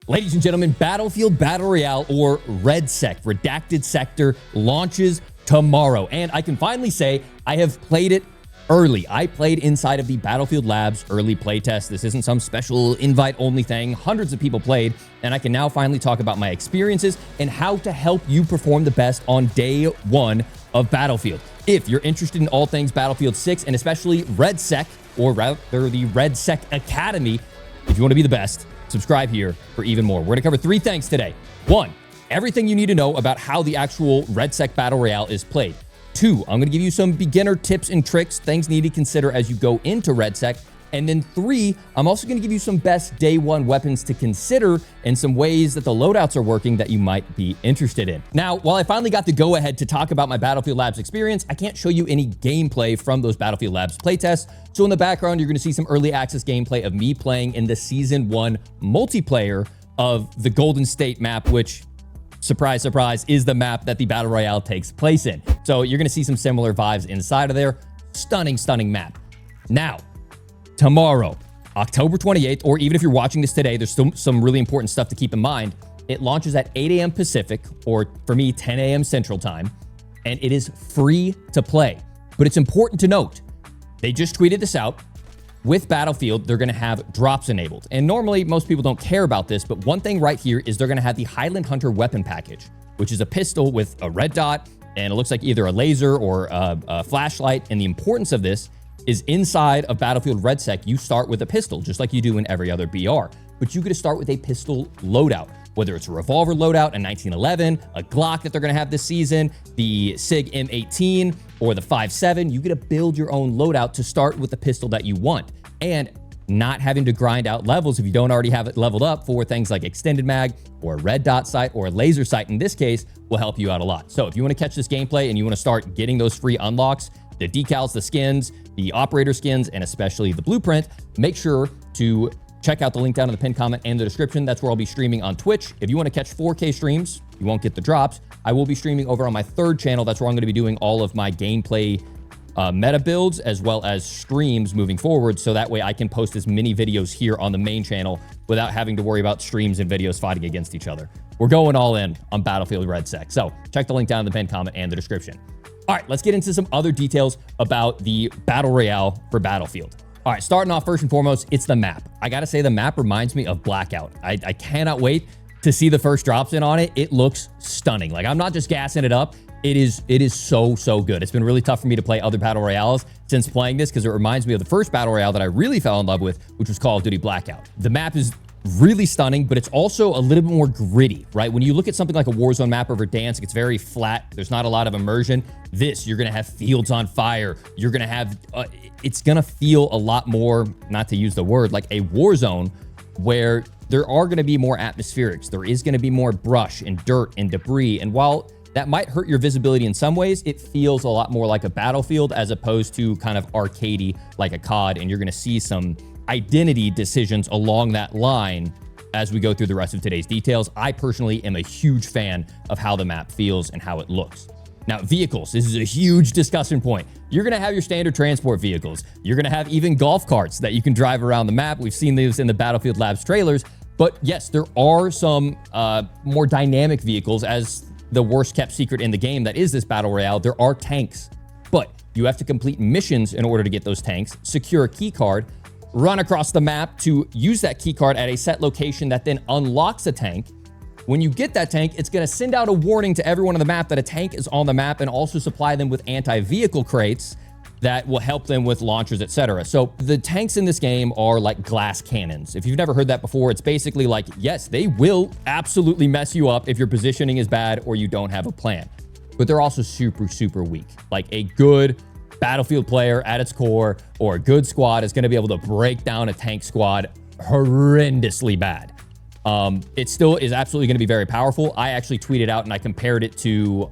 Ladies and gentlemen, Battlefield Battle Royale, or REDSEC, Redacted Sector, launches tomorrow. And I can finally say I have played it early. I played inside of the Battlefield Labs early playtest. This isn't some special invite-only thing. Hundreds of people played, and I can now finally talk about my experiences and how to help you perform the best on day one of Battlefield. If you're interested in all things Battlefield 6, and especially REDSEC, or rather the REDSEC Academy, if you want to be the best, subscribe here for even more. We're going to cover 3 things today. 1, everything you need to know about how the actual REDSEC Battle Royale is played. 2, I'm going to give you some beginner tips and tricks, things you need to consider as you go into REDSEC. And then 3, I'm also going to give you some best day one weapons to consider and some ways that the loadouts are working that you might be interested in. Now, while I finally got the go-ahead to talk about my Battlefield Labs experience, I can't show you any gameplay from those Battlefield Labs playtests. So in the background, you're going to see some early access gameplay of me playing in the Season 1 multiplayer of the Golden State map, which, surprise, surprise, is the map that the Battle Royale takes place in. So you're going to see some similar vibes inside of there. Stunning, stunning map. Now, tomorrow, October 28th, or even if you're watching this today, there's still some really important stuff to keep in mind. It launches at 8 a.m. Pacific, or for me, 10 a.m. Central Time, and it is free to play. But it's important to note, they just tweeted this out. With Battlefield, they're going to have drops enabled. And normally, most people don't care about this, but one thing right here is they're going to have the Highland Hunter weapon package, which is a pistol with a red dot, and it looks like either a laser or a flashlight. And the importance of this is inside of Battlefield REDSEC, you start with a pistol, just like you do in every other BR. But you get to start with a pistol loadout, whether it's a revolver loadout in 1911, a Glock that they're going to have this season, the SIG M18, or the 5.7. You get to build your own loadout to start with the pistol that you want, and not having to grind out levels if you don't already have it leveled up for things like extended mag or a red dot sight or a laser sight in this case will help you out a lot. So if you want to catch this gameplay and you want to start getting those free unlocks, the decals, the skins, the operator skins, and especially the blueprint, make sure to check out the link down in the pinned comment and the description. That's where I'll be streaming on Twitch. If you want to catch 4K streams, you won't get the drops. I will be streaming over on my 3rd channel. That's where I'm going to be doing all of my gameplay meta builds as well as streams moving forward. So that way I can post as many videos here on the main channel without having to worry about streams and videos fighting against each other. We're going all in on Battlefield REDSEC. So check the link down in the pinned comment and the description. All right, let's get into some other details about the Battle Royale for Battlefield. All right, starting off first and foremost, it's the map. I gotta say the map reminds me of Blackout. I cannot wait to see the first drops in on it. It looks stunning. Like, I'm not just gassing it up. It is so good. It's been really tough for me to play other Battle Royales since playing this because it reminds me of the first Battle Royale that I really fell in love with, which was Call of Duty Blackout. The map is really stunning, but it's also a little bit more gritty, right? When you look at something like a Warzone map or Verdansk, it's very flat. There's not a lot of immersion. This, you're going to have fields on fire. You're going to have, it's going to feel a lot more, not to use the word, like a Warzone, where there are going to be more atmospherics. There is going to be more brush and dirt and debris. And while that might hurt your visibility in some ways, it feels a lot more like a Battlefield as opposed to kind of arcadey like a COD. And you're going to see some identity decisions along that line as we go through the rest of today's details. I personally am a huge fan of how the map feels and how it looks. Now, vehicles, this is a huge discussion point. You're going to have your standard transport vehicles. You're going to have even golf carts that you can drive around the map. We've seen these in the Battlefield Labs trailers. But yes, there are some more dynamic vehicles. As the worst kept secret in the game that is this Battle Royale, there are tanks. But you have to complete missions in order to get those tanks, secure a key card, run across the map to use that key card at a set location that then unlocks a tank. When you get that tank, it's going to send out a warning to everyone on the map that a tank is on the map and also supply them with anti-vehicle crates that will help them with launchers, etc. So the tanks in this game are like glass cannons. If you've never heard that before, it's basically like, yes, they will absolutely mess you up if your positioning is bad or you don't have a plan. But they're also super weak. Like a good Battlefield player at its core or a good squad is going to be able to break down a tank squad horrendously bad. It still is absolutely going to be very powerful. I actually tweeted out and I compared it to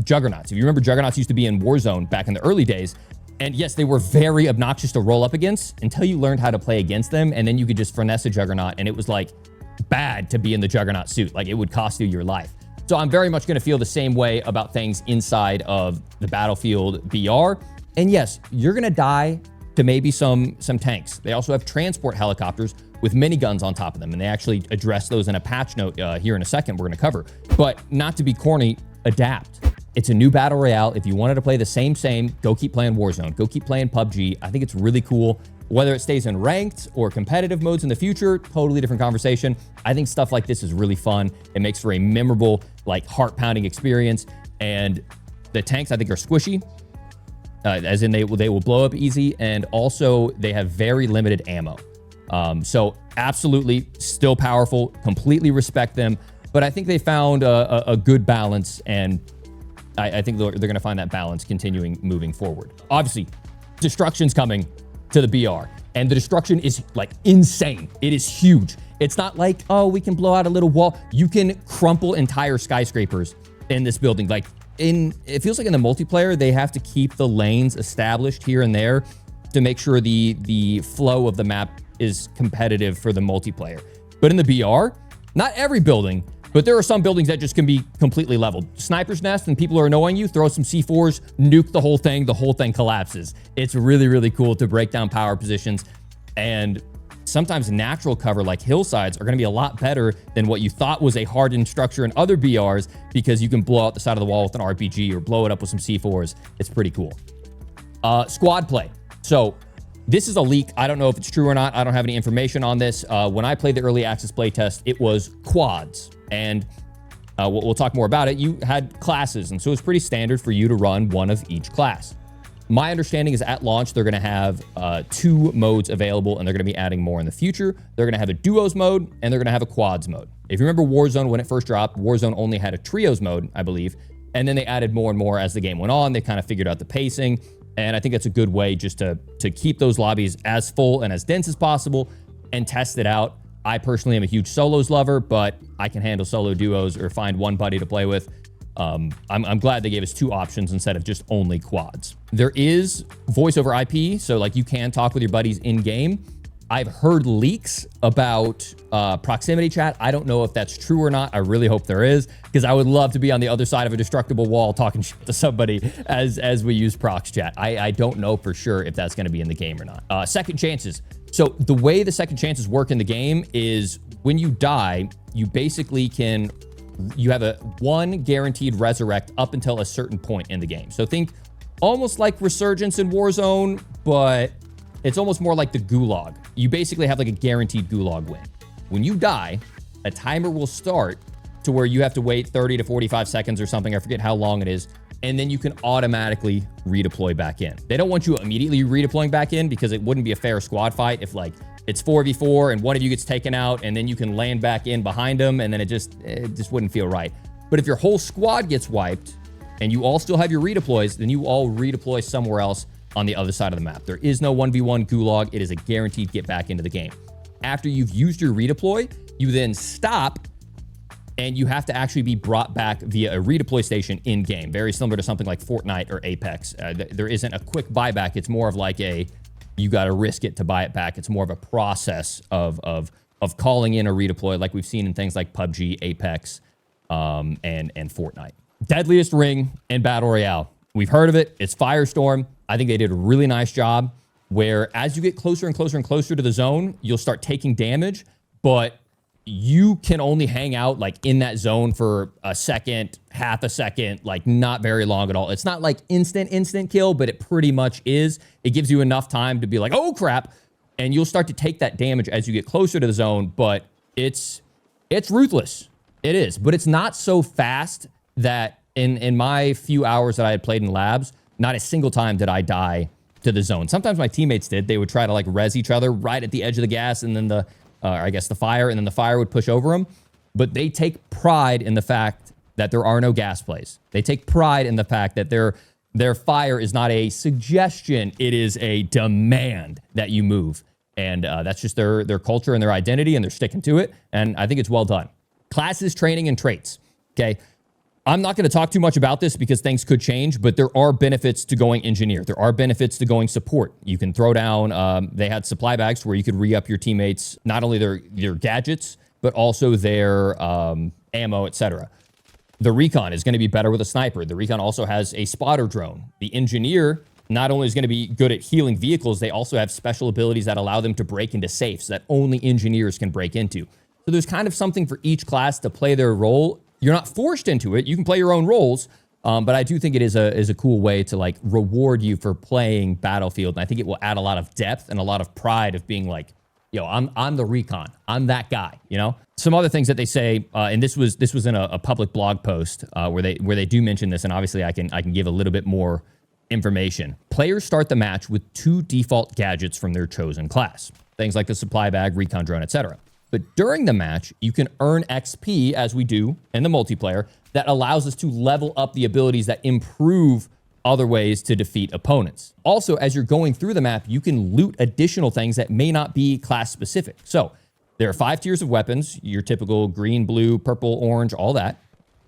Juggernauts. If you remember, Juggernauts used to be in Warzone back in the early days. And yes, they were very obnoxious to roll up against until you learned how to play against them. And then you could just finesse a Juggernaut and it was like bad to be in the Juggernaut suit. Like it would cost you your life. So I'm very much going to feel the same way about things inside of the Battlefield BR. And yes, you're going to die to maybe some tanks. They also have transport helicopters, with miniguns on top of them. And they actually address those in a patch note here in a second we're going to cover. But not to be corny, adapt. It's a new battle royale. If you wanted to play the same, go keep playing Warzone. Go keep playing PUBG. I think it's really cool. Whether it stays in ranked or competitive modes in the future, totally different conversation. I think stuff like this is really fun. It makes for a memorable, like, heart-pounding experience. And the tanks, I think, are squishy, as in they will blow up easy. And also, they have very limited ammo. So absolutely still powerful. Completely respect them. But I think they found a good balance, and I think they're going to find that balance continuing moving forward. Obviously, destruction's coming to the BR, and the destruction is like insane. It is huge. It's not like, oh, we can blow out a little wall. You can crumple entire skyscrapers in this building. Like, it feels like in the multiplayer, they have to keep the lanes established here and there to make sure the flow of the map is competitive for the multiplayer. But in the BR, not every building, but there are some buildings that just can be completely leveled. Sniper's nest, and people are annoying you, throw some C4s, nuke the whole thing collapses. It's really, really cool to break down power positions. And sometimes natural cover like hillsides are going to be a lot better than what you thought was a hardened structure in other BRs, because you can blow out the side of the wall with an RPG or blow it up with some C4s. It's pretty cool. Squad play. So this is a leak. I don't know if it's true or not. I don't have any information on this. When I played the early access playtest, it was quads. And we'll talk more about it. You had classes, and so it's pretty standard for you to run one of each class. My understanding is at launch, they're going to have 2 modes available, and they're going to be adding more in the future. They're going to have a duos mode, and they're going to have a quads mode. If you remember Warzone, when it first dropped, Warzone only had a trios mode, I believe. And then they added more and more as the game went on. They kind of figured out the pacing. And I think that's a good way just to keep those lobbies as full and as dense as possible and test it out. I personally am a huge solos lover, but I can handle solo duos or find one buddy to play with. I'm glad they gave us 2 options instead of just only quads. There is voice over IP, so like you can talk with your buddies in game. I've heard leaks about proximity chat. I don't know if that's true or not. I really hope there is, because I would love to be on the other side of a destructible wall talking shit to somebody as we use prox chat. I don't know for sure if that's going to be in the game or not. Second chances. So the way the second chances work in the game is when you die, you basically you have a 1 guaranteed resurrect up until a certain point in the game. So think almost like Resurgence in Warzone, but it's almost more like the Gulag. You basically have like a guaranteed Gulag win. When you die, a timer will start to where you have to wait 30 to 45 seconds or something. I forget how long it is. And then you can automatically redeploy back in. They don't want you immediately redeploying back in, because it wouldn't be a fair squad fight if like it's 4v4 and one of you gets taken out and then you can land back in behind them, and then it just wouldn't feel right. But if your whole squad gets wiped and you all still have your redeploys, then you all redeploy somewhere else on the other side of the map. There is no 1v1 gulag. It is a guaranteed get back into the game. After you've used your redeploy, you then stop, and you have to actually be brought back via a redeploy station in game, very similar to something like Fortnite or Apex. There isn't a quick buyback. It's more of like you got to risk it to buy it back. It's more of a process of calling in a redeploy, like we've seen in things like PUBG, Apex, and Fortnite. Deadliest ring in Battle Royale. We've heard of it. It's Firestorm. I think they did a really nice job where as you get closer and closer and closer to the zone, you'll start taking damage, but you can only hang out like in that zone for a second, half a second, like not very long at all. It's not like instant kill, but it pretty much is. It gives you enough time to be like, oh crap. And you'll start to take that damage as you get closer to the zone, but it's ruthless. It is, but it's not so fast that in my few hours that I had played in labs, not a single time did I die to the zone. Sometimes my teammates did. They would try to like res each other right at the edge of the gas, and then the fire, and then the fire would push over them. But they take pride in the fact that there are no gas plays. They take pride in the fact that their fire is not a suggestion. It is a demand that you move. And that's just their culture and their identity, and they're sticking to it. And I think it's well done. Classes, training, and traits. Okay. I'm not going to talk too much about this because things could change, but there are benefits to going engineer. There are benefits to going support. You can throw down, they had supply bags where you could re-up your teammates, not only their gadgets, but also their ammo, etc. The recon is going to be better with a sniper. The recon also has a spotter drone. The engineer not only is going to be good at healing vehicles, they also have special abilities that allow them to break into safes that only engineers can break into. So there's kind of something for each class to play their role. You're not forced into it. You can play your own roles, but I do think it is a cool way to like reward you for playing Battlefield. And I think it will add a lot of depth and a lot of pride of being like, yo, I'm the recon. I'm that guy, you know? Some other things that they say, and this was in a public blog post where they do mention this, and obviously I can give a little bit more information. Players start the match with 2 default gadgets from their chosen class. Things like the supply bag, recon drone, etc. But during the match, you can earn XP, as we do in the multiplayer, that allows us to level up the abilities that improve other ways to defeat opponents. Also, as you're going through the map, you can loot additional things that may not be class specific. So there are 5 tiers of weapons, your typical green, blue, purple, orange, all that.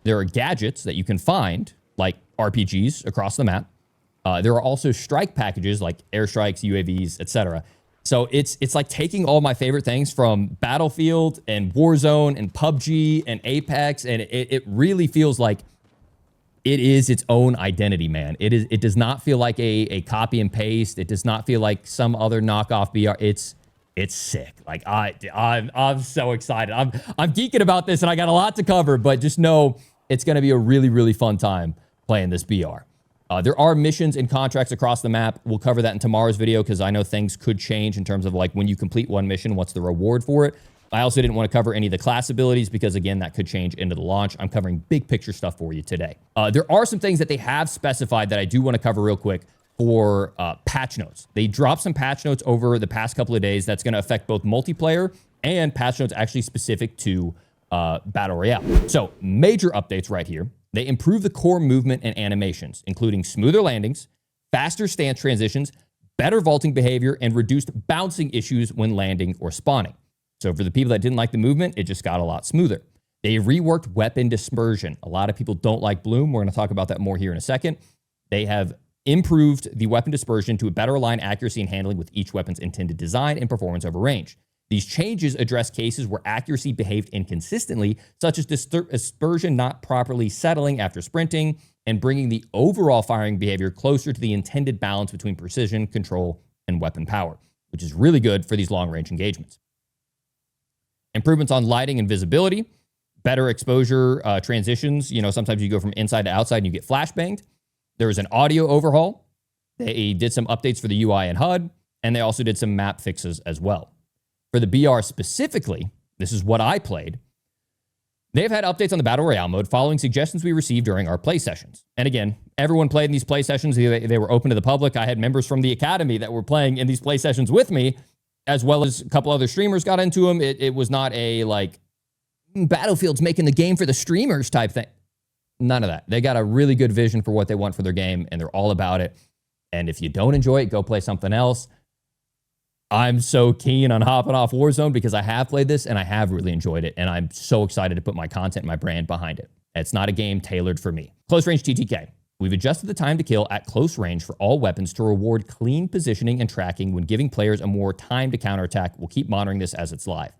There are gadgets that you can find, like RPGs across the map. There are also strike packages like airstrikes, UAVs, etc. So it's like taking all my favorite things from Battlefield and Warzone and PUBG and Apex, and it really feels like it is its own identity, man. It does not feel like a copy and paste. It does not feel like some other knockoff BR. It's sick. Like I'm so excited. I'm geeking about this, and I got a lot to cover, but just know it's going to be a really, really fun time playing this BR. There are missions and contracts across the map. We'll cover that in tomorrow's video because I know things could change in terms of like when you complete one mission, what's the reward for it. I also didn't want to cover any of the class abilities because, again, that could change into the launch. I'm covering big picture stuff for you today. There are some things that they have specified that I do want to cover real quick for patch notes. They dropped some patch notes over the past couple of days that's going to affect both multiplayer and patch notes actually specific to Battle Royale. So major updates right here. They improved the core movement and animations, including smoother landings, faster stance transitions, better vaulting behavior, and reduced bouncing issues when landing or spawning. So for the people that didn't like the movement, it just got a lot smoother. They reworked weapon dispersion. A lot of people don't like Bloom. We're going to talk about that more here in a second. They have improved the weapon dispersion to a better align accuracy and handling with each weapon's intended design and performance over range. These changes address cases where accuracy behaved inconsistently, such as dispersion not properly settling after sprinting, and bringing the overall firing behavior closer to the intended balance between precision, control, and weapon power, which is really good for these long-range engagements. Improvements on lighting and visibility, better exposure transitions. You know, sometimes you go from inside to outside and you get flashbanged. There was an audio overhaul. They did some updates for the UI and HUD, and they also did some map fixes as well. For the BR specifically, this is what I played. They've had updates on the Battle Royale mode following suggestions we received during our play sessions. And again, everyone played in these play sessions. They were open to the public. I had members from the Academy that were playing in these play sessions with me, as well as a couple other streamers got into them. It was not a, like, Battlefield's making the game for the streamers type thing. None of that. They got a really good vision for what they want for their game, and they're all about it. And if you don't enjoy it, go play something else. I'm so keen on hopping off Warzone because I have played this and I have really enjoyed it. And I'm so excited to put my content and my brand behind it. It's not a game tailored for me. Close range TTK. We've adjusted the time to kill at close range for all weapons to reward clean positioning and tracking when giving players a more time to counterattack. We'll keep monitoring this as it's live.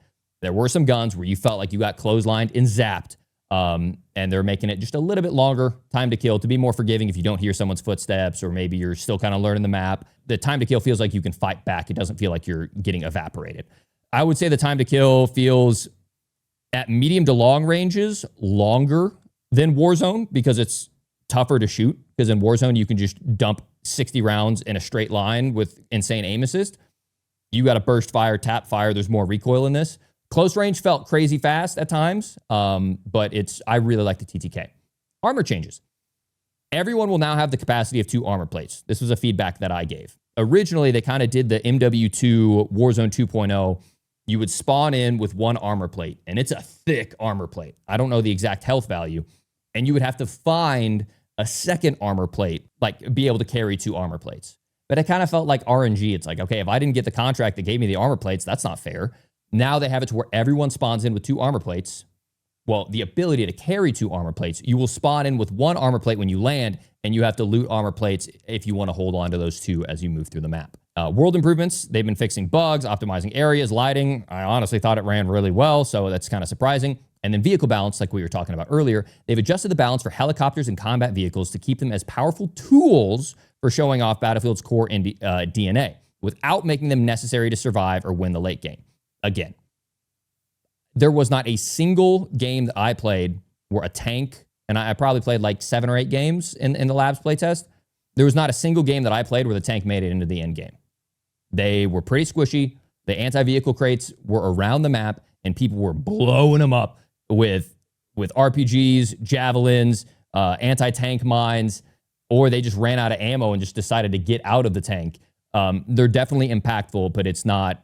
There were some guns where you felt like you got clotheslined and zapped. And they're making it just a little bit longer time to kill to be more forgiving if you don't hear someone's footsteps or maybe you're still kind of learning the map. The time to kill feels like you can fight back. It doesn't feel like you're getting evaporated. I would say the time to kill feels at medium to long ranges longer than Warzone because it's tougher to shoot. Because in Warzone, you can just dump 60 rounds in a straight line with insane aim assist. You got to burst fire, tap fire. There's more recoil in this. Close range felt crazy fast at times, but I really like the TTK. Armor changes. Everyone will now have the capacity of 2 armor plates. This was a feedback that I gave. Originally, they kind of did the MW2 Warzone 2.0. You would spawn in with 1 armor plate, and it's a thick armor plate. I don't know the exact health value. And you would have to find a second armor plate, like be able to carry 2 armor plates. But it kind of felt like RNG. It's like, okay, if I didn't get the contract that gave me the armor plates, that's not fair. Now they have it to where everyone spawns in with 2 armor plates. Well, the ability to carry 2 armor plates. You will spawn in with 1 armor plate when you land, and you have to loot armor plates if you want to hold on to those 2 as you move through the map. World improvements. They've been fixing bugs, optimizing areas, lighting. I honestly thought it ran really well, so that's kind of surprising. And then vehicle balance, like we were talking about earlier. They've adjusted the balance for helicopters and combat vehicles to keep them as powerful tools for showing off Battlefield's core DNA without making them necessary to survive or win the late game. Again, there was not a single game that I played where a tank, and I probably played like 7 or 8 games in the Labs playtest. There was not a single game that I played where the tank made it into the end game. They were pretty squishy. The anti-vehicle crates were around the map, and people were blowing them up with RPGs, javelins, anti-tank mines, or they just ran out of ammo and just decided to get out of the tank. They're definitely impactful, but it's not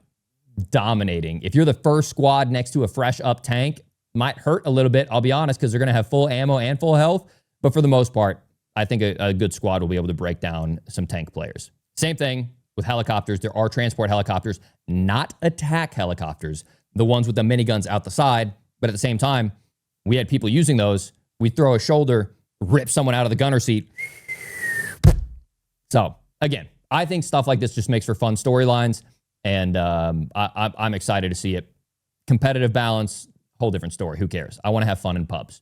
dominating. If you're the first squad next to a fresh up tank, might hurt a little bit, I'll be honest, because they're going to have full ammo and full health. But for the most part, I think a good squad will be able to break down some tank players. Same thing with helicopters. There are transport helicopters, not attack helicopters, the ones with the miniguns out the side. But at the same time, we had people using those. We throw a shoulder, rip someone out of the gunner seat. So again, I think stuff like this just makes for fun storylines. And I'm excited to see it. Competitive balance, whole different story. Who cares? I want to have fun in pubs.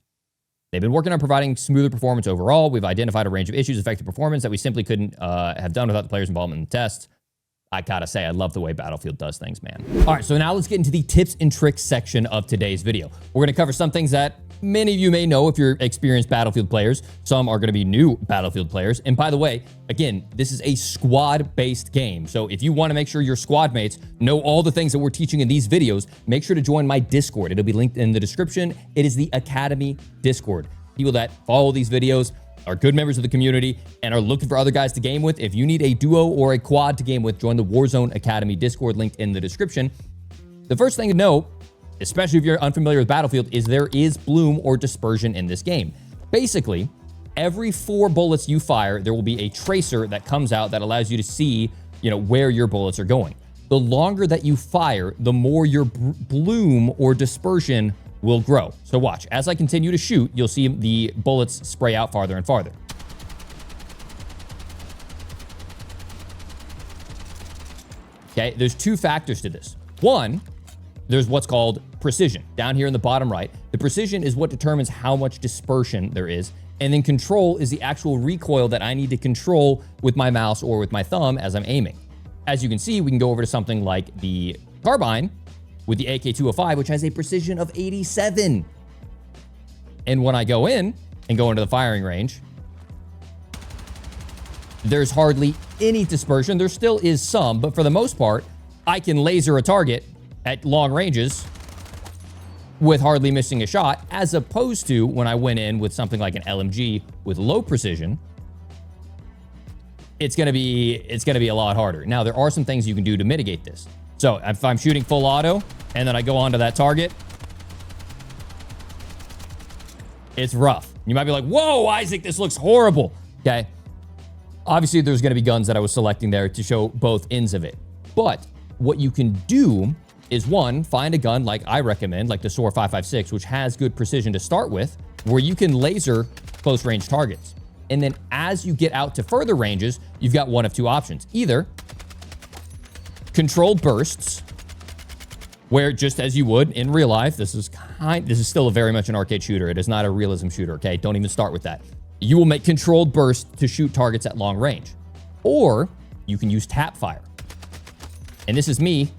They've been working on providing smoother performance overall. We've identified a range of issues affecting performance that we simply couldn't have done without the players' involvement in the tests. I gotta say, I love the way Battlefield does things, man. All right, so now let's get into the tips and tricks section of today's video. We're gonna cover some things that many of you may know if you're experienced Battlefield players. Some are gonna be new Battlefield players. And by the way, again, this is a squad-based game. So if you wanna make sure your squad mates know all the things that we're teaching in these videos, make sure to join my Discord. It'll be linked in the description. It is the Academy Discord. People that follow these videos are good members of the community and are looking for other guys to game with. If you need a duo or a quad to game with, join the Warzone Academy Discord linked in the description. The first thing to know, especially if you're unfamiliar with Battlefield, is there is bloom or dispersion in this game. Basically, every 4 bullets you fire, there will be a tracer that comes out that allows you to see, where your bullets are going. The longer that you fire, the more your bloom or dispersion will grow. So watch, as I continue to shoot, you'll see the bullets spray out farther and farther. Okay, there's 2 factors to this. One, there's what's called precision. Down here in the bottom right, the precision is what determines how much dispersion there is. And then control is the actual recoil that I need to control with my mouse or with my thumb as I'm aiming. As you can see, we can go over to something like the carbine with the AK-205, which has a precision of 87. And when I go in and go into the firing range, there's hardly any dispersion. There still is some, but for the most part, I can laser a target at long ranges with hardly missing a shot, as opposed to when I went in with something like an LMG with low precision. It's gonna be a lot harder. Now, there are some things you can do to mitigate this. So if I'm shooting full auto and then I go onto that target, it's rough. You might be like, whoa, Isaac, this looks horrible. Okay. Obviously, there's going to be guns that I was selecting there to show both ends of it. But what you can do is, one, find a gun like I recommend, like the SOAR 556, which has good precision to start with, where you can laser close range targets. And then as you get out to further ranges, you've got one of 2 options. Either controlled bursts, where just as you would in real life, this is still very much an arcade shooter. It is not a realism shooter, okay? Don't even start with that. You will make controlled bursts to shoot targets at long range. Or you can use tap fire. And this is me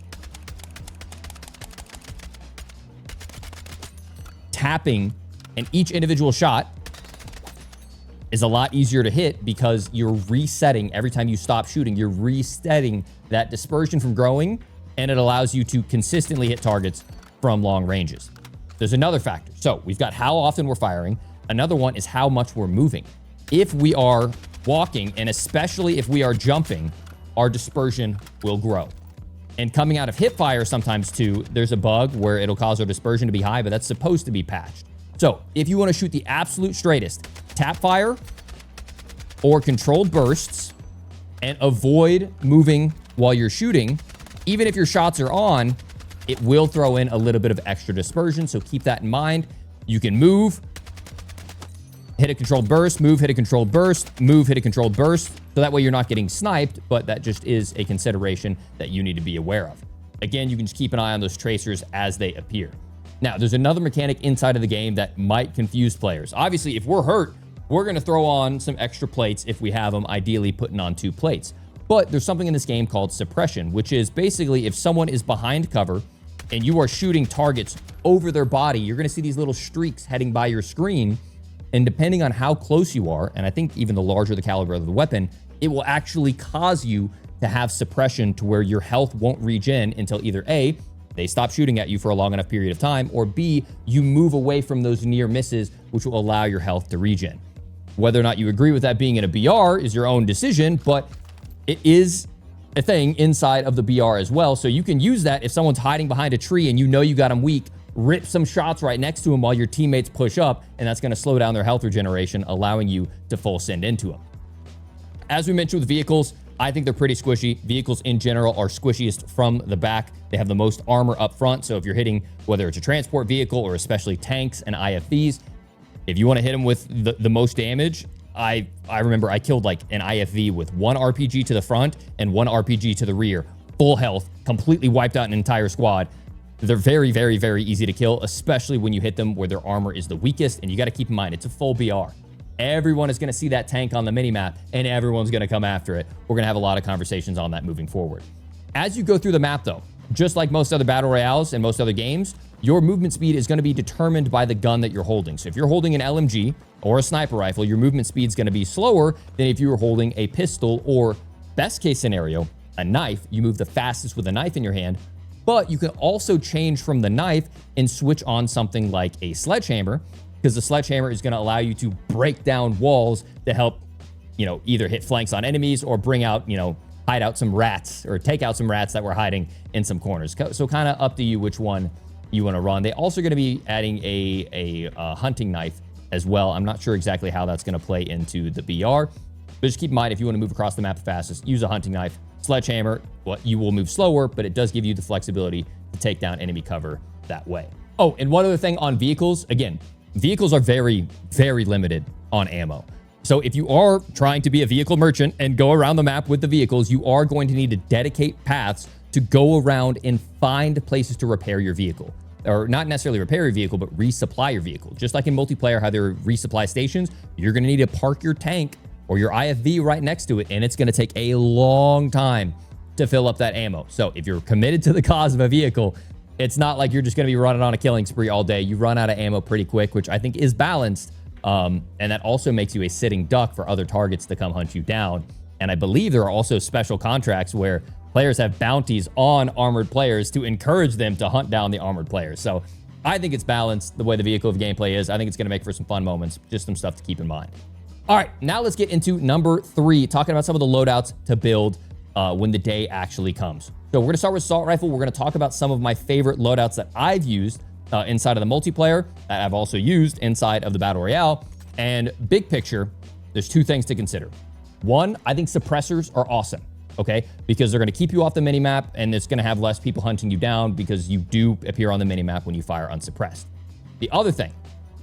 tapping, and each individual shot is a lot easier to hit because you're resetting every time you stop shooting. You're resetting that dispersion from growing, and it allows you to consistently hit targets from long ranges. There's another factor. So we've got how often we're firing. Another one is how much we're moving. If we are walking, and especially if we are jumping, our dispersion will grow. And coming out of hip fire sometimes too, there's a bug where it'll cause our dispersion to be high, but that's supposed to be patched. So if you want to shoot the absolute straightest, tap fire or controlled bursts and avoid moving while you're shooting, even if your shots are on, it will throw in a little bit of extra dispersion. So keep that in mind. You can move, hit a controlled burst, move, hit a controlled burst, move, hit a controlled burst. So that way you're not getting sniped, but that just is a consideration that you need to be aware of. Again, you can just keep an eye on those tracers as they appear. Now, there's another mechanic inside of the game that might confuse players. Obviously, if we're hurt, we're going to throw on some extra plates if we have them, ideally putting on 2 plates. But there's something in this game called suppression, which is basically if someone is behind cover and you are shooting targets over their body, you're going to see these little streaks heading by your screen. And depending on how close you are, and I think even the larger the caliber of the weapon, it will actually cause you to have suppression to where your health won't regen until either A, they stop shooting at you for a long enough period of time, or B, you move away from those near misses, which will allow your health to regen. Whether or not you agree with that being in a BR is your own decision, but it is a thing inside of the BR as well. So you can use that if someone's hiding behind a tree and you know you got them weak, rip some shots right next to them while your teammates push up, and that's going to slow down their health regeneration, allowing you to full send into them. As we mentioned with vehicles, I think they're pretty squishy. Vehicles in general are squishiest from the back. They have the most armor up front. So if you're hitting, whether it's a transport vehicle or especially tanks and IFVs, if you want to hit them with the most damage, I remember I killed like an IFV with 1 RPG to the front and 1 RPG to the rear. Full health, completely wiped out an entire squad. They're very, very, very easy to kill, especially when you hit them where their armor is the weakest. And you got to keep in mind, it's a full BR. Everyone is going to see that tank on the minimap and everyone's going to come after it. We're going to have a lot of conversations on that moving forward. As you go through the map though, just like most other battle royales and most other games, your movement speed is going to be determined by the gun that you're holding. So if you're holding an LMG or a sniper rifle, your movement speed is going to be slower than if you were holding a pistol, or best case scenario, a knife. You move the fastest with a knife in your hand, but you can also change from the knife and switch on something like a sledgehammer, because the sledgehammer is going to allow you to break down walls to help, either hit flanks on enemies or bring out, hide out some rats or take out some rats that were hiding in some corners. So kind of up to you which one you want to run. They also going to be adding a hunting knife as well. I'm not sure exactly how that's going to play into the BR, but just keep in mind, if you want to move across the map the fastest, use a hunting knife. Sledgehammer, you will move slower, but it does give you the flexibility to take down enemy cover that way. Oh, and one other thing on vehicles, again, vehicles are very, very limited on ammo. So if you are trying to be a vehicle merchant and go around the map with the vehicles, you are going to need to dedicate paths to go around and find places to repair your vehicle. Or not necessarily repair your vehicle, but resupply your vehicle. Just like in multiplayer, how there are resupply stations, you're going to need to park your tank or your IFV right next to it, and it's going to take a long time to fill up that ammo. So if you're committed to the cause of a vehicle, it's not like you're just going to be running on a killing spree all day. You run out of ammo pretty quick, which I think is balanced. And that also makes you a sitting duck for other targets to come hunt you down. And I believe there are also special contracts where players have bounties on armored players to encourage them to hunt down the armored players. So I think it's balanced the way the vehicle of gameplay is. I think it's going to make for some fun moments, just some stuff to keep in mind. All right, now let's get into number 3, talking about some of the loadouts to build when the day actually comes. So we're going to start with assault rifle. We're going to talk about some of my favorite loadouts that I've used inside of the multiplayer, that I've also used inside of the Battle Royale. And big picture, there's 2 things to consider. 1, I think suppressors are awesome, okay? Because they're going to keep you off the minimap, and it's going to have less people hunting you down because you do appear on the minimap when you fire unsuppressed. The other thing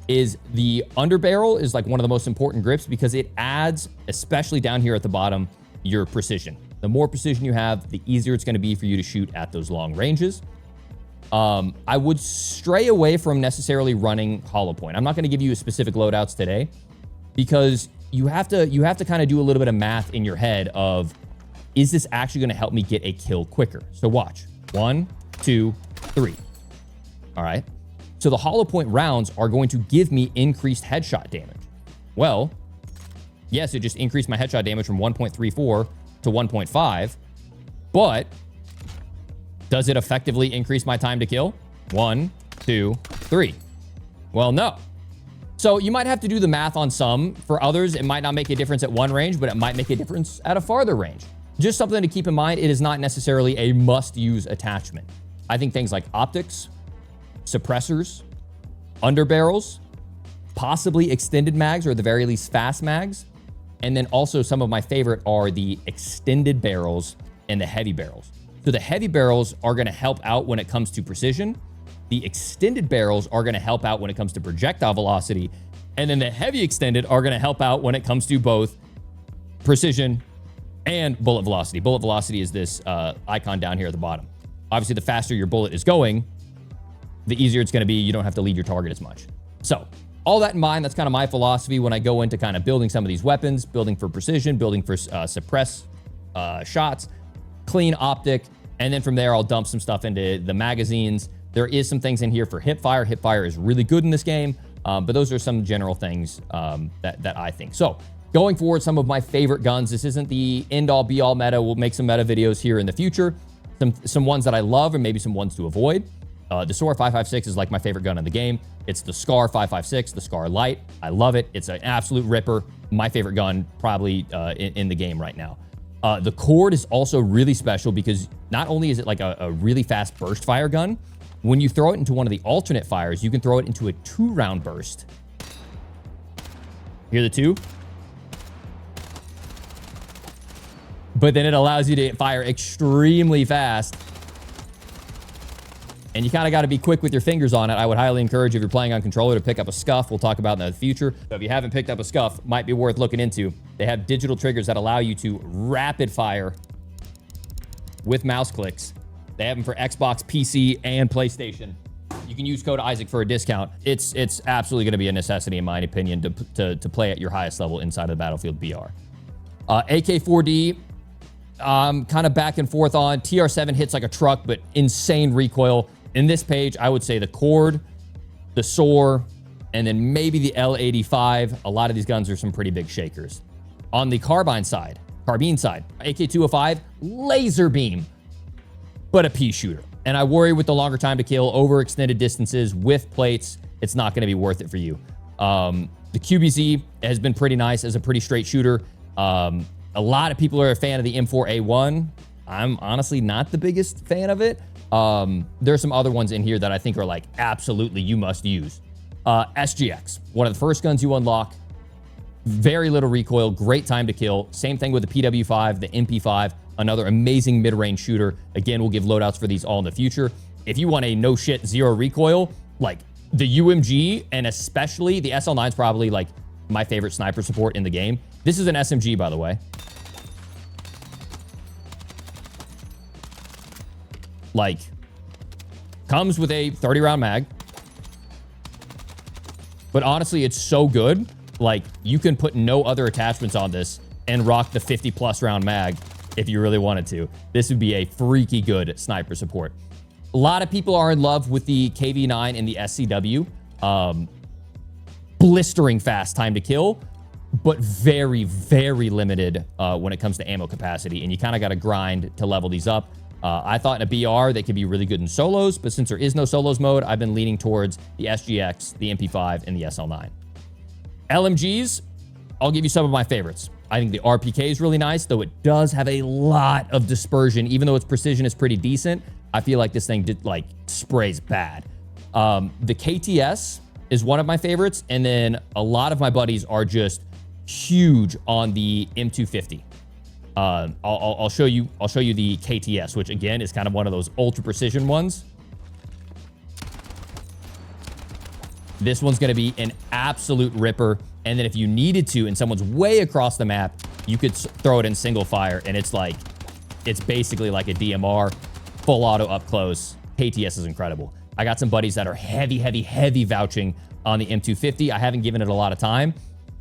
is the underbarrel is like one of the most important grips because it adds, especially down here at the bottom, your precision. The more precision you have, the easier it's going to be for you to shoot at those long ranges. I would stray away from necessarily running hollow point. I'm not going to give you specific loadouts today because you have to kind of do a little bit of math in your head of, is this actually going to help me get a kill quicker? So watch. 1, 2, 3. All right. So the hollow point rounds are going to give me increased headshot damage. Well, yes, it just increased my headshot damage from 1.34 to 1.5, but does it effectively increase my time to kill? 1, 2, 3. Well, no. So you might have to do the math on some. For others, it might not make a difference at one range, but it might make a difference at a farther range. Just something to keep in mind, it is not necessarily a must-use attachment. I think things like optics, suppressors, underbarrels, possibly extended mags, or at the very least fast mags, and then also some of my favorite are the extended barrels and the heavy barrels. So the heavy barrels are going to help out when it comes to precision. The extended barrels are going to help out when it comes to projectile velocity. And then the heavy extended are going to help out when it comes to both precision and bullet velocity. Bullet velocity is this icon down here at the bottom. Obviously, the faster your bullet is going, the easier it's going to be. You don't have to leave your target as much. So all that in mind, that's kind of my philosophy when I go into kind of building some of these weapons, building for precision, building for suppress shots, clean optic, and then from there, I'll dump some stuff into the magazines. There is some things in here for hipfire. Hipfire is really good in this game, but those are some general things that I think. So going forward, some of my favorite guns. This isn't the end-all, be-all meta. We'll make some meta videos here in the future. Some ones that I love and maybe some ones to avoid. The SOAR 5.56 is like my favorite gun in the game. It's the SCAR 5.56, the SCAR Light. I love it. It's an absolute ripper. My favorite gun probably in the game right now. The Cord is also really special because not only is it like a really fast burst fire gun, when you throw it into one of the alternate fires, you can throw it into a 2-round burst. Hear the 2? But then it allows you to fire extremely fast. And you kind of got to be quick with your fingers on it. I would highly encourage, if you're playing on controller, to pick up a Scuff. We'll talk about that in the future. So if you haven't picked up a Scuff, might be worth looking into. They have digital triggers that allow you to rapid fire with mouse clicks. They have them for Xbox, PC, and PlayStation. You can use code Isaac for a discount. It's absolutely going to be a necessity, in my opinion, to play at your highest level inside of the Battlefield BR. AK-4D, kind of back and forth on. TR7 hits like a truck, but insane recoil. In this page, I would say the Cord, the SOAR, and then maybe the L85. A lot of these guns are some pretty big shakers. On the carbine side, AK-205, laser beam, but a pea shooter. And I worry with the longer time to kill, over extended distances with plates, it's not going to be worth it for you. The QBZ has been pretty nice as a pretty straight shooter. A lot of people are a fan of the M4A1. I'm honestly not the biggest fan of it. There's some other ones in here that I think are like absolutely you must use. SGX, one of the first guns you unlock. Very little recoil, great time to kill. Same thing with the PW5, the MP5, another amazing mid-range shooter. Again, we'll give loadouts for these all in the future. If you want a no shit, zero recoil, like the UMG, and especially the SL9 is probably like my favorite sniper support in the game. This is an SMG, by the way. Like, comes with a 30-round mag. But honestly, it's so good. Like, you can put no other attachments on this and rock the 50-plus round mag if you really wanted to. This would be a freaky good sniper support. A lot of people are in love with the KV9 and the SCW. Blistering fast time to kill, but very, very limited when it comes to ammo capacity. And you kind of got to grind to level these up. I thought in a BR, they could be really good in solos, but since there is no solos mode, I've been leaning towards the SGX, the MP5, and the SL9. LMGs, I'll give you some of my favorites. I think the RPK is really nice, though it does have a lot of dispersion. Even though its precision is pretty decent, I feel like this thing sprays bad. The KTS is one of my favorites, and then a lot of my buddies are just huge on the M250. I'll show you the KTS, which again is kind of one of those ultra precision ones. This one's going to be an absolute ripper. And then if you needed to, and someone's way across the map, you could throw it in single fire. And it's basically like a DMR, full auto up close. KTS is incredible. I got some buddies that are heavy vouching on the M250. I haven't given it a lot of time,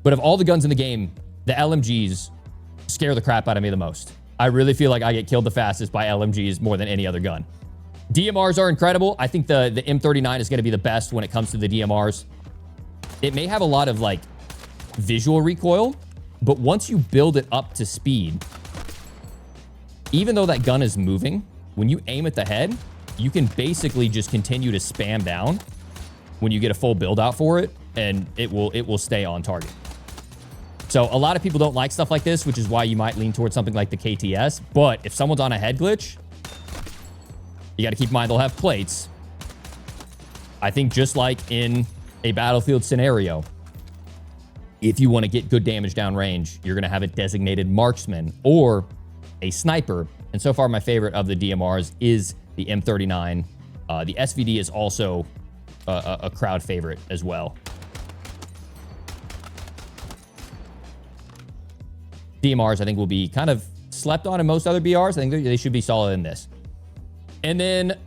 but of all the guns in the game, the LMGs scare the crap out of me the most. I really feel like I get killed the fastest by LMGs more than any other gun. DMRs are incredible. I think the M39 is going to be the best when it comes to the DMRs. It may have a lot of like visual recoil, but once you build it up to speed, even though that gun is moving, when you aim at the head, you can basically just continue to spam down when you get a full build out for it, and it will stay on target. So a lot of people don't like stuff like this, which is why you might lean towards something like the KTS. But if someone's on a head glitch, you got to keep in mind they'll have plates. I think just like in a Battlefield scenario, if you want to get good damage downrange, you're going to have a designated marksman or a sniper. And so far, my favorite of the DMRs is the M39. The SVD is also a crowd favorite as well. DMRs, I think, will be kind of slept on in most other BRs. I think they should be solid in this. And then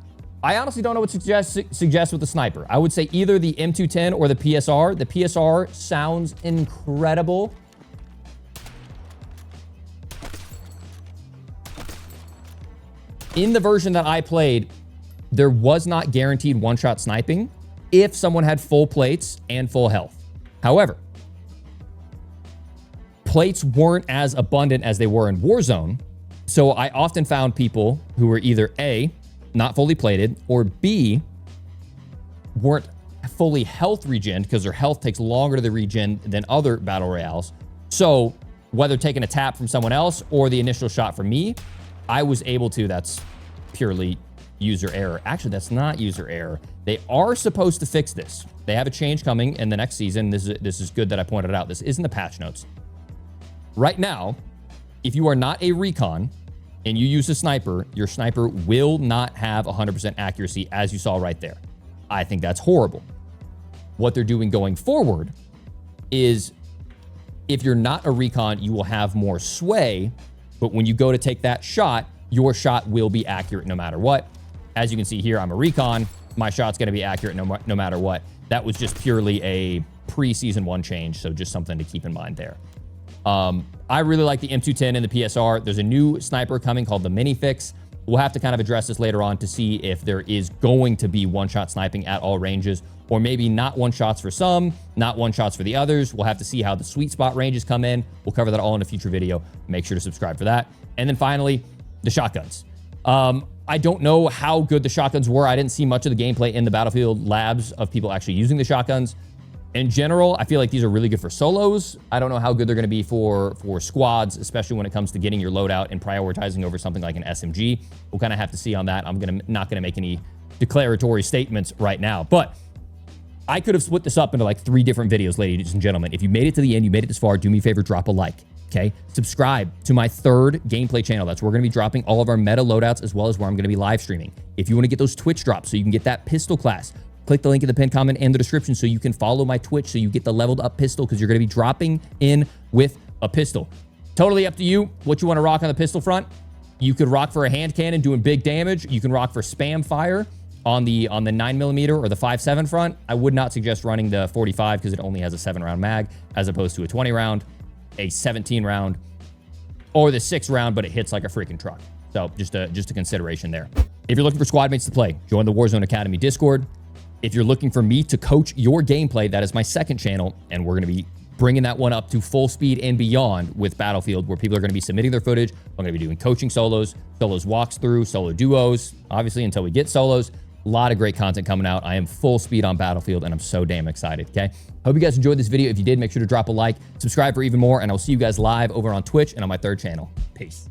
I honestly don't know what to suggest with the sniper. I would say either the M210 or the PSR. The PSR sounds incredible. In the version that I played, there was not guaranteed one-shot sniping if someone had full plates and full health. However, plates weren't as abundant as they were in Warzone, so I often found people who were either A, not fully plated, or B, weren't fully health regen because their health takes longer to regen than other battle royales. So whether taking a tap from someone else or the initial shot from me, I was able to, that's purely user error. Actually, that's not user error. They are supposed to fix this. They have a change coming in the next season. This is good that I pointed it out. This isn't the patch notes. Right now, if you are not a recon and you use a sniper, your sniper will not have 100% accuracy, as you saw right there. I think that's horrible. What they're doing going forward is if you're not a recon, you will have more sway, but when you go to take that shot, your shot will be accurate no matter what. As you can see here, I'm a recon. My shot's going to be accurate no matter what. That was just purely a pre-season 1 change, so just something to keep in mind there. I really like the M210 and the PSR. There's a new sniper coming called the Mini Fix. We'll have to kind of address this later on to see if there is going to be one-shot sniping at all ranges, or maybe not one-shots for some, not one-shots for the others. We'll have to see how the sweet spot ranges come in. We'll cover that all in a future video. Make sure to subscribe for that. And then finally, the shotguns. I don't know how good the shotguns were. I didn't see much of the gameplay in the Battlefield labs of people actually using the shotguns. In general, I feel like these are really good for solos. I don't know how good they're going to be for squads, especially when it comes to getting your loadout and prioritizing over something like an SMG. We'll kind of have to see on that. I'm not going to make any declaratory statements right now, but I could have split this up into like 3 different videos, ladies and gentlemen. If you made it to the end, you made it this far, do me a favor, drop a like. Okay, subscribe to my 3rd gameplay channel. That's where we're going to be dropping all of our meta loadouts, as well as where I'm going to be live streaming. If you want to get those Twitch drops so you can get that pistol class, click the link in the pinned comment and the description so you can follow my Twitch so you get the leveled up pistol, because you're going to be dropping in with a pistol. Totally up to you what you want to rock on the pistol front. You could rock for a hand cannon doing big damage. You can rock for spam fire on the 9mm or the 5.7 front. I would not suggest running the 45 because it only has a 7-round mag as opposed to a 20-round. A 17-round, or the 6-round, but it hits like a freaking truck. So just a consideration there. If you're looking for squad mates to play, join the Warzone Academy Discord. If you're looking for me to coach your gameplay, that is my 2nd channel, and we're going to be bringing that one up to full speed and beyond with Battlefield, where people are going to be submitting their footage. I'm going to be doing coaching solos walks through, solo duos, obviously until we get solos. A lot of great content coming out. I am full speed on Battlefield, and I'm so damn excited, okay? Hope you guys enjoyed this video. If you did, make sure to drop a like, subscribe for even more, and I'll see you guys live over on Twitch and on my 3rd channel. Peace.